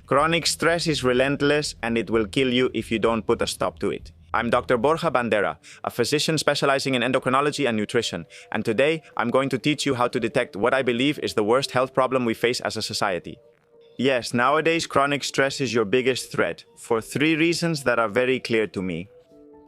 Chronic stress is relentless and it will kill you if you don't put a stop to it. I'm Dr. Borja Bandera, a physician specializing in endocrinology and nutrition, and today I'm going to teach you how to detect what I believe is the worst health problem we face as a society. Yes, nowadays chronic stress is your biggest threat, for 3 reasons that are very clear to me.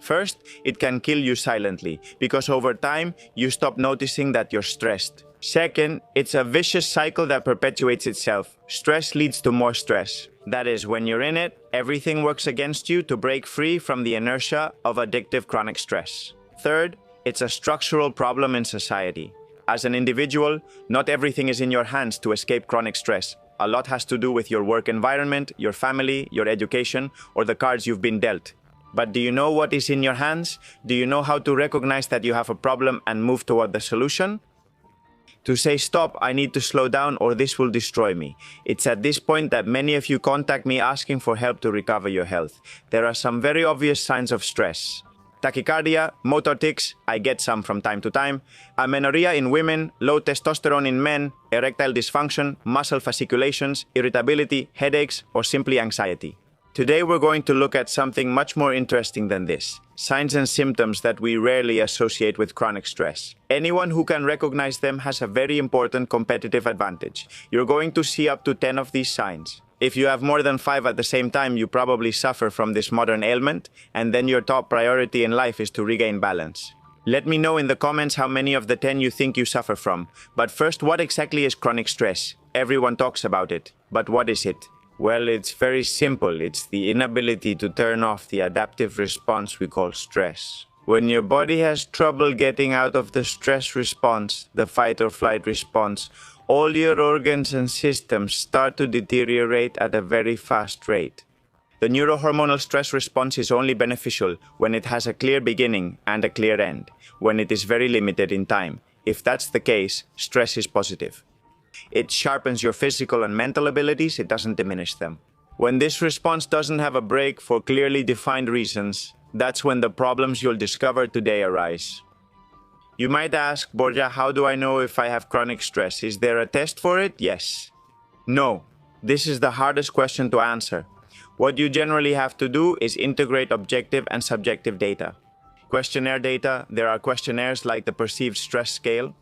First, it can kill you silently, because over time, you stop noticing that you're stressed. Second, it's a vicious cycle that perpetuates itself. Stress leads to more stress. That is, when you're in it, everything works against you to break free from the inertia of addictive chronic stress. Third, it's a structural problem in society. As an individual, not everything is in your hands to escape chronic stress. A lot has to do with your work environment, your family, your education, or the cards you've been dealt. But do you know what is in your hands? Do you know how to recognize that you have a problem and move toward the solution? To say, stop, I need to slow down or this will destroy me. It's at this point that many of you contact me asking for help to recover your health. There are some very obvious signs of stress. Tachycardia, motor tics, I get some from time to time, amenorrhea in women, low testosterone in men, erectile dysfunction, muscle fasciculations, irritability, headaches, or simply anxiety. Today we're going to look at something much more interesting than this. Signs and symptoms that we rarely associate with chronic stress. Anyone who can recognize them has a very important competitive advantage. You're going to see up to 10 of these signs. If you have more than 5 at the same time, you probably suffer from this modern ailment, and then your top priority in life is to regain balance. Let me know in the comments how many of the 10 you think you suffer from. But first, what exactly is chronic stress? Everyone talks about it, but what is it? Well, it's very simple. It's the inability to turn off the adaptive response we call stress. When your body has trouble getting out of the stress response, the fight or flight response, all your organs and systems start to deteriorate at a very fast rate. The neurohormonal stress response is only beneficial when it has a clear beginning and a clear end, when it is very limited in time. If that's the case, stress is positive. It sharpens your physical and mental abilities, it doesn't diminish them. When this response doesn't have a break for clearly defined reasons, that's when the problems you'll discover today arise. You might ask, Borja, how do I know if I have chronic stress? Is there a test for it? Yes. No. This is the hardest question to answer. What you generally have to do is integrate objective and subjective data. Questionnaire data, there are questionnaires like the perceived stress scale,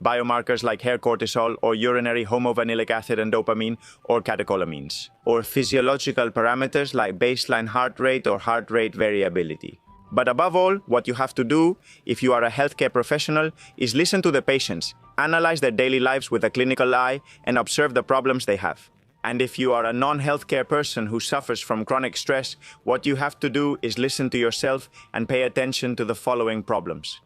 biomarkers like hair cortisol or urinary homovanillic acid and dopamine or catecholamines, or physiological parameters like baseline heart rate or heart rate variability. But above all, what you have to do, if you are a healthcare professional, is listen to the patients, analyze their daily lives with a clinical eye, and observe the problems they have. And if you are a non-healthcare person who suffers from chronic stress, what you have to do is listen to yourself and pay attention to the following problems.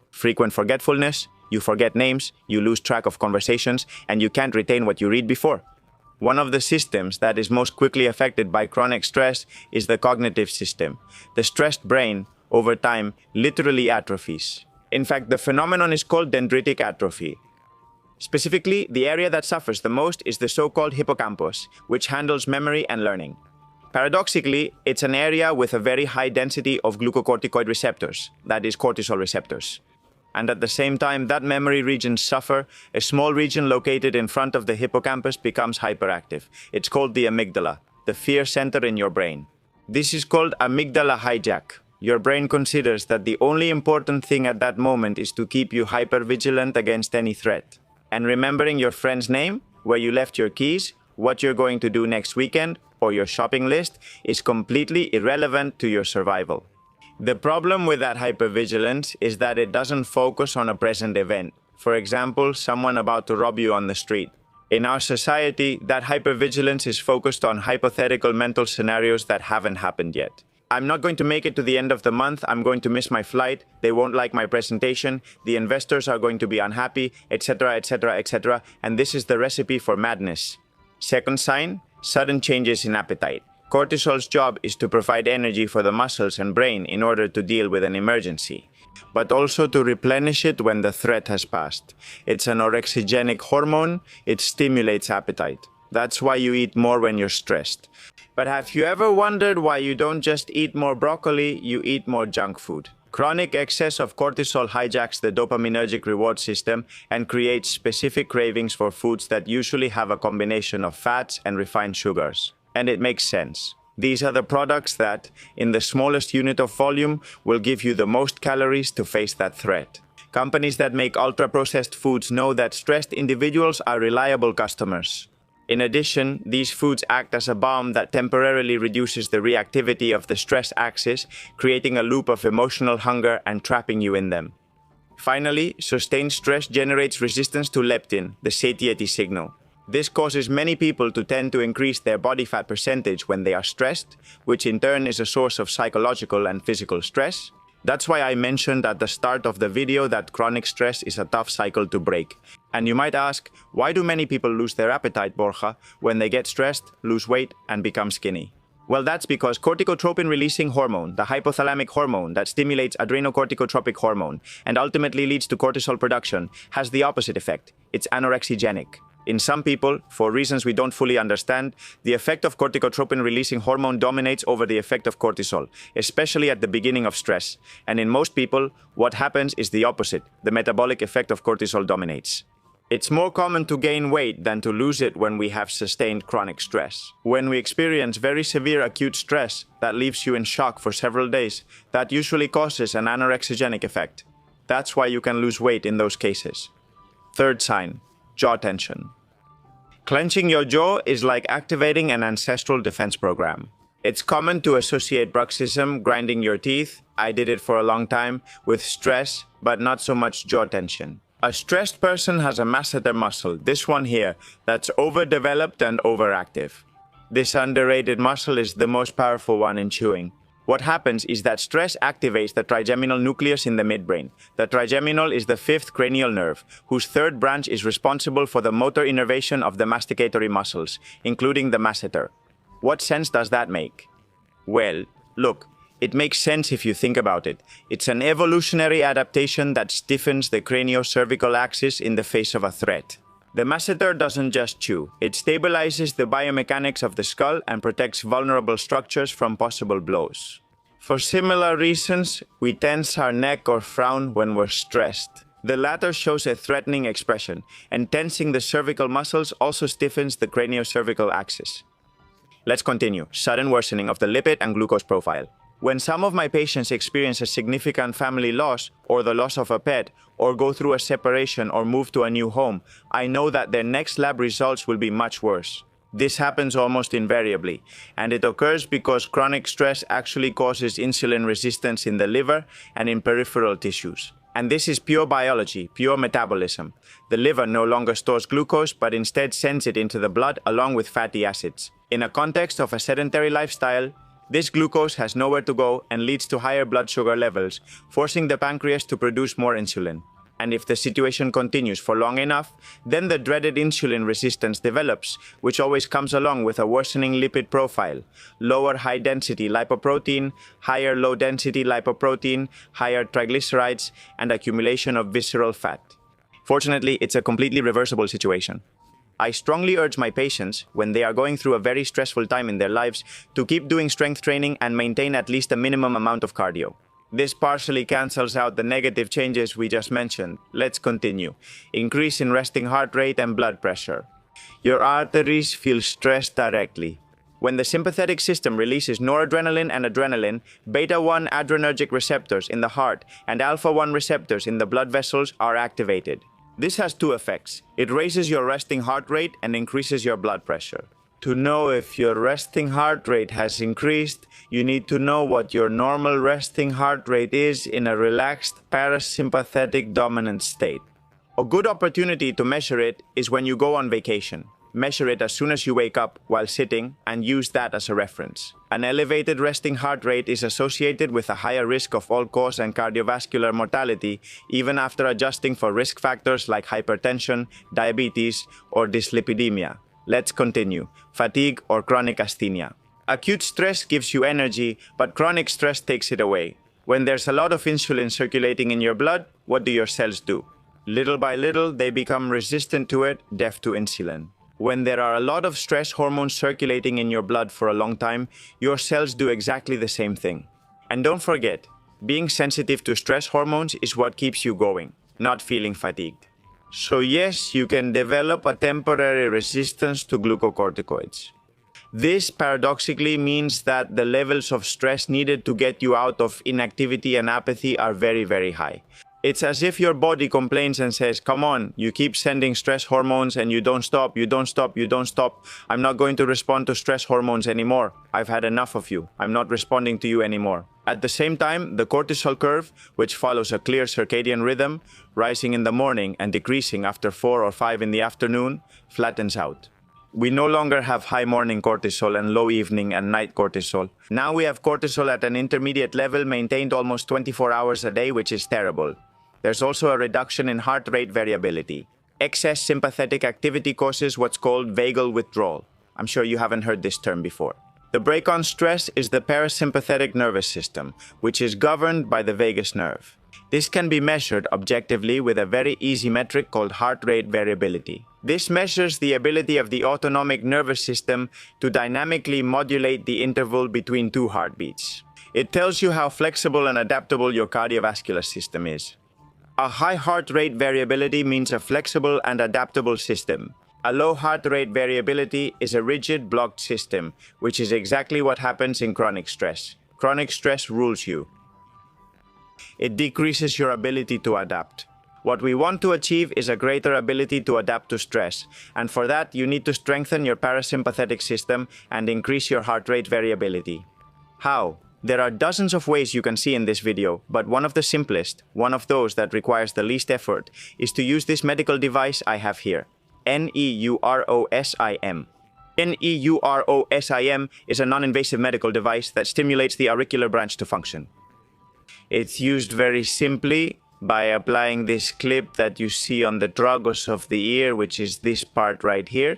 Frequent forgetfulness, you forget names, you lose track of conversations, and you can't retain what you read before. One of the systems that is most quickly affected by chronic stress is the cognitive system. The stressed brain, over time, literally atrophies. In fact, the phenomenon is called dendritic atrophy. Specifically, the area that suffers the most is the so-called hippocampus, which handles memory and learning. Paradoxically, it's an area with a very high density of glucocorticoid receptors, that is, cortisol receptors. And at the same time that memory regions suffer, a small region located in front of the hippocampus becomes hyperactive. It's called the amygdala, the fear center in your brain. This is called amygdala hijack. Your brain considers that the only important thing at that moment is to keep you hypervigilant against any threat. And remembering your friend's name, where you left your keys, what you're going to do next weekend, or your shopping list is completely irrelevant to your survival. The problem with that hypervigilance is that it doesn't focus on a present event. For example, someone about to rob you on the street. In our society, that hypervigilance is focused on hypothetical mental scenarios that haven't happened yet. I'm not going to make it to the end of the month, I'm going to miss my flight, they won't like my presentation, the investors are going to be unhappy, etc., etc., etc., and this is the recipe for madness. Second sign, sudden changes in appetite. Cortisol's job is to provide energy for the muscles and brain in order to deal with an emergency, but also to replenish it when the threat has passed. It's an orexigenic hormone, it stimulates appetite. That's why you eat more when you're stressed. But have you ever wondered why you don't just eat more broccoli, you eat more junk food? Chronic excess of cortisol hijacks the dopaminergic reward system and creates specific cravings for foods that usually have a combination of fats and refined sugars. And it makes sense. These are the products that, in the smallest unit of volume, will give you the most calories to face that threat. Companies that make ultra-processed foods know that stressed individuals are reliable customers. In addition, these foods act as a balm that temporarily reduces the reactivity of the stress axis, creating a loop of emotional hunger and trapping you in them. Finally, sustained stress generates resistance to leptin, the satiety signal. This causes many people to tend to increase their body fat percentage when they are stressed, which in turn is a source of psychological and physical stress. That's why I mentioned at the start of the video that chronic stress is a tough cycle to break. And you might ask, why do many people lose their appetite, Borja, when they get stressed, lose weight, and become skinny? Well, that's because corticotropin-releasing hormone, the hypothalamic hormone that stimulates adrenocorticotropic hormone and ultimately leads to cortisol production, has the opposite effect. It's anorexigenic. In some people, for reasons we don't fully understand, the effect of corticotropin-releasing hormone dominates over the effect of cortisol, especially at the beginning of stress. And in most people, what happens is the opposite. The metabolic effect of cortisol dominates. It's more common to gain weight than to lose it when we have sustained chronic stress. When we experience very severe acute stress that leaves you in shock for several days, that usually causes an anorexigenic effect. That's why you can lose weight in those cases. Third sign. Jaw tension. Clenching your jaw is like activating an ancestral defense program. It's common to associate bruxism, grinding your teeth, I did it for a long time, with stress, but not so much jaw tension. A stressed person has a masseter muscle, this one here, that's overdeveloped and overactive. This underrated muscle is the most powerful one in chewing. What happens is that stress activates the trigeminal nucleus in the midbrain. The trigeminal is the fifth cranial nerve, whose third branch is responsible for the motor innervation of the masticatory muscles, including the masseter. What sense does that make? Well, look, it makes sense if you think about it. It's an evolutionary adaptation that stiffens the craniocervical axis in the face of a threat. The masseter doesn't just chew, it stabilizes the biomechanics of the skull and protects vulnerable structures from possible blows. For similar reasons, we tense our neck or frown when we're stressed. The latter shows a threatening expression, and tensing the cervical muscles also stiffens the craniocervical axis. Let's continue. Sudden worsening of the lipid and glucose profile. When some of my patients experience a significant family loss, or the loss of a pet, or go through a separation or move to a new home, I know that their next lab results will be much worse. This happens almost invariably, and it occurs because chronic stress actually causes insulin resistance in the liver and in peripheral tissues. And this is pure biology, pure metabolism. The liver no longer stores glucose, but instead sends it into the blood along with fatty acids. In a context of a sedentary lifestyle, this glucose has nowhere to go and leads to higher blood sugar levels, forcing the pancreas to produce more insulin. And if the situation continues for long enough, then the dreaded insulin resistance develops, which always comes along with a worsening lipid profile, lower high-density lipoprotein, higher low-density lipoprotein, higher triglycerides, and accumulation of visceral fat. Fortunately, it's a completely reversible situation. I strongly urge my patients, when they are going through a very stressful time in their lives, to keep doing strength training and maintain at least a minimum amount of cardio. This partially cancels out the negative changes we just mentioned. Let's continue. Increase in resting heart rate and blood pressure. Your arteries feel stressed directly. When the sympathetic system releases noradrenaline and adrenaline, beta-1 adrenergic receptors in the heart and alpha-1 receptors in the blood vessels are activated. This has two effects. It raises your resting heart rate and increases your blood pressure. To know if your resting heart rate has increased, you need to know what your normal resting heart rate is in a relaxed parasympathetic dominant state. A good opportunity to measure it is when you go on vacation. Measure it as soon as you wake up while sitting and use that as a reference. An elevated resting heart rate is associated with a higher risk of all-cause and cardiovascular mortality, even after adjusting for risk factors like hypertension, diabetes, or dyslipidemia. Let's continue. Fatigue or chronic asthenia. Acute stress gives you energy, but chronic stress takes it away. When there's a lot of insulin circulating in your blood, what do your cells do? Little by little, they become resistant to it, deaf to insulin. When there are a lot of stress hormones circulating in your blood for a long time, your cells do exactly the same thing. And don't forget, Being sensitive to stress hormones is what keeps you going, not feeling fatigued. So yes, you can develop a temporary resistance to glucocorticoids. This paradoxically means that the levels of stress needed to get you out of inactivity and apathy are very, very high. It's as if your body complains and says, come on, you keep sending stress hormones and you don't stop, you don't stop, you don't stop. I'm not going to respond to stress hormones anymore. I've had enough of you. I'm not responding to you anymore. At the same time, the cortisol curve, which follows a clear circadian rhythm, rising in the morning and decreasing after 4 or 5 in the afternoon, flattens out. We no longer have high morning cortisol and low evening and night cortisol. Now we have cortisol at an intermediate level maintained almost 24 hours a day, which is terrible. There's also a reduction in heart rate variability. Excess sympathetic activity causes what's called vagal withdrawal. I'm sure you haven't heard this term before. The brake on stress is the parasympathetic nervous system, which is governed by the vagus nerve. This can be measured objectively with a very easy metric called heart rate variability. This measures the ability of the autonomic nervous system to dynamically modulate the interval between two heartbeats. It tells you how flexible and adaptable your cardiovascular system is. A high heart rate variability means a flexible and adaptable system. A low heart rate variability is a rigid, blocked system, which is exactly what happens in chronic stress. Chronic stress rules you. It decreases your ability to adapt. What we want to achieve is a greater ability to adapt to stress, and for that you need to strengthen your parasympathetic system and increase your heart rate variability. How? There are dozens of ways you can see in this video, but one of the simplest, one of those that requires the least effort, is to use this medical device I have here. NEUROSIM. NEUROSIM is a non-invasive medical device that stimulates the auricular branch to function. It's used very simply by applying this clip that you see on the tragus of the ear, which is this part right here.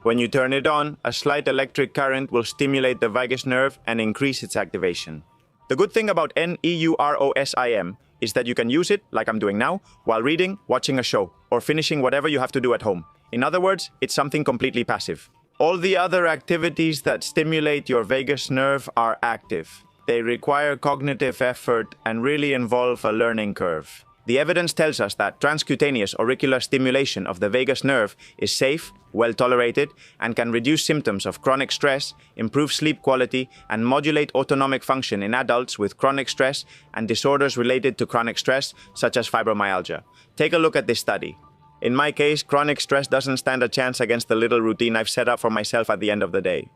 When you turn it on, a slight electric current will stimulate the vagus nerve and increase its activation. The good thing about NEUROSIM is that you can use it, like I'm doing now, while reading, watching a show, or finishing whatever you have to do at home. In other words, it's something completely passive. All the other activities that stimulate your vagus nerve are active. They require cognitive effort and really involve a learning curve. The evidence tells us that transcutaneous auricular stimulation of the vagus nerve is safe, well tolerated, and can reduce symptoms of chronic stress, improve sleep quality, and modulate autonomic function in adults with chronic stress and disorders related to chronic stress, such as fibromyalgia. Take a look at this study. In my case, chronic stress doesn't stand a chance against the little routine I've set up for myself at the end of the day.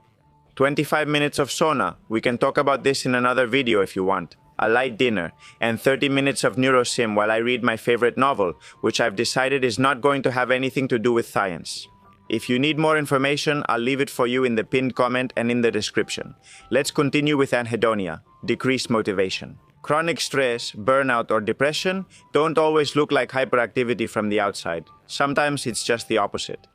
25 minutes of sauna, we can talk about this in another video if you want. A light dinner, and 30 minutes of neurosim while I read my favorite novel, which I've decided is not going to have anything to do with science. If you need more information, I'll leave it for you in the pinned comment and in the description. Let's continue with anhedonia, decreased motivation. Chronic stress, burnout, or depression don't always look like hyperactivity from the outside. Sometimes it's just the opposite.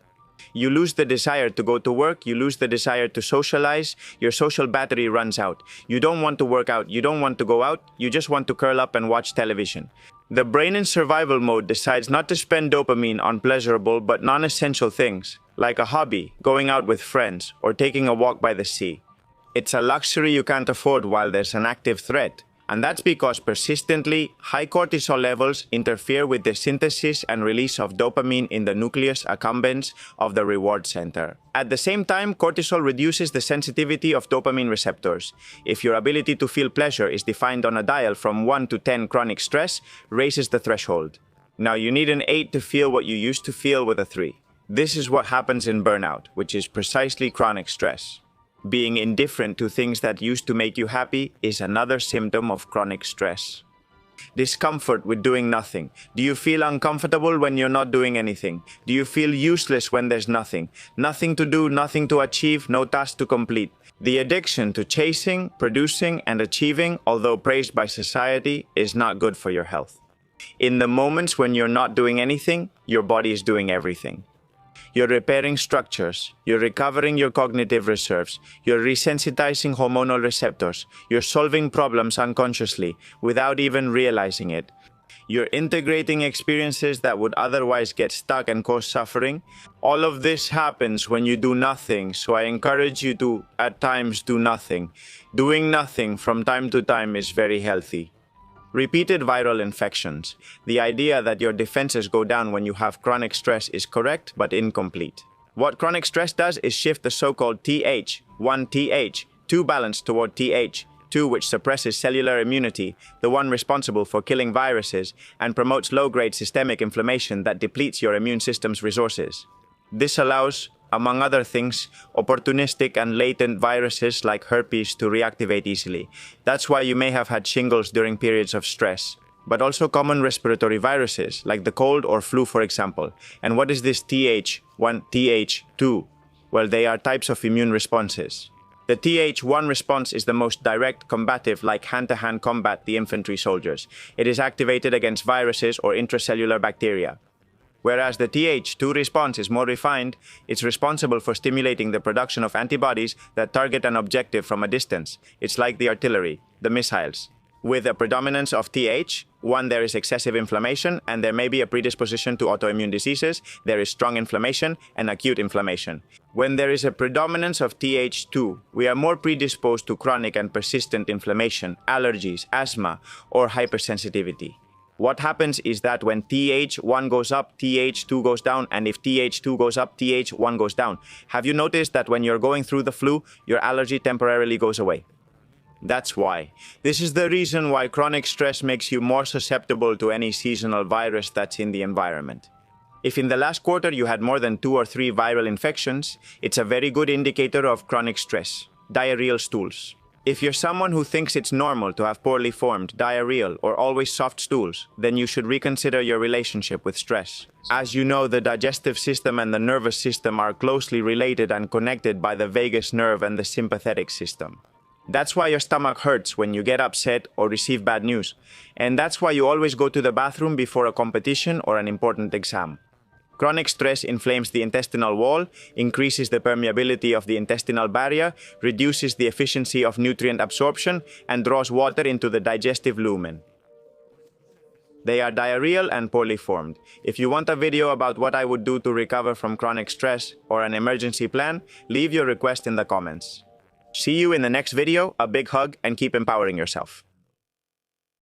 You lose the desire to go to work, you lose the desire to socialize, your social battery runs out. You don't want to work out, you don't want to go out, you just want to curl up and watch television. The brain in survival mode decides not to spend dopamine on pleasurable but non-essential things, like a hobby, going out with friends, or taking a walk by the sea. It's a luxury you can't afford while there's an active threat. And that's because persistently high cortisol levels interfere with the synthesis and release of dopamine in the nucleus accumbens of the reward center. At the same time, cortisol reduces the sensitivity of dopamine receptors. If your ability to feel pleasure is defined on a dial from 1 to 10, chronic stress raises the threshold. Now you need an 8 to feel what you used to feel with a 3. This is what happens in burnout, which is precisely chronic stress. Being indifferent to things that used to make you happy is another symptom of chronic stress. Discomfort with doing nothing. Do you feel uncomfortable when you're not doing anything? Do you feel useless when there's nothing? Nothing to do, nothing to achieve, no task to complete. The addiction to chasing, producing, and achieving, although praised by society, is not good for your health. In the moments when you're not doing anything, your body is doing everything. You're repairing structures, you're recovering your cognitive reserves, you're resensitizing hormonal receptors, you're solving problems unconsciously without even realizing it. You're integrating experiences that would otherwise get stuck and cause suffering. All of this happens when you do nothing, so I encourage you to, at times, do nothing. Doing nothing from time to time is very healthy. Repeated viral infections. The idea that your defenses go down when you have chronic stress is correct but incomplete. What chronic stress does is shift the so-called Th1 Th2 balance toward Th2, which suppresses cellular immunity, the one responsible for killing viruses, and promotes low-grade systemic inflammation that depletes your immune system's resources. This allows, among other things, opportunistic and latent viruses like herpes to reactivate easily. That's why you may have had shingles during periods of stress. But also common respiratory viruses, like the cold or flu, for example. And what is this Th1, Th2? Well, they are types of immune responses. The Th1 response is the most direct, combative, like hand-to-hand combat the infantry soldiers. It is activated against viruses or intracellular bacteria. Whereas the Th2 response is more refined, it's responsible for stimulating the production of antibodies that target an objective from a distance. It's like the artillery, the missiles. With a predominance of Th1, there is excessive inflammation, and there may be a predisposition to autoimmune diseases. There is strong inflammation and acute inflammation. When there is a predominance of Th2, we are more predisposed to chronic and persistent inflammation, allergies, asthma, or hypersensitivity. What happens is that when Th1 goes up, Th2 goes down, and if Th2 goes up, Th1 goes down. Have you noticed that when you're going through the flu, your allergy temporarily goes away? That's why. This is the reason why chronic stress makes you more susceptible to any seasonal virus that's in the environment. If in the last quarter you had more than 2 or 3 viral infections, it's a very good indicator of chronic stress. Diarrheal stools. If you're someone who thinks it's normal to have poorly formed, diarrheal, or always soft stools, then you should reconsider your relationship with stress. As you know, the digestive system and the nervous system are closely related and connected by the vagus nerve and the sympathetic system. That's why your stomach hurts when you get upset or receive bad news. And that's why you always go to the bathroom before a competition or an important exam. Chronic stress inflames the intestinal wall, increases the permeability of the intestinal barrier, reduces the efficiency of nutrient absorption, and draws water into the digestive lumen. They are diarrheal and poorly formed. If you want a video about what I would do to recover from chronic stress or an emergency plan, leave your request in the comments. See you in the next video, a big hug, and keep empowering yourself.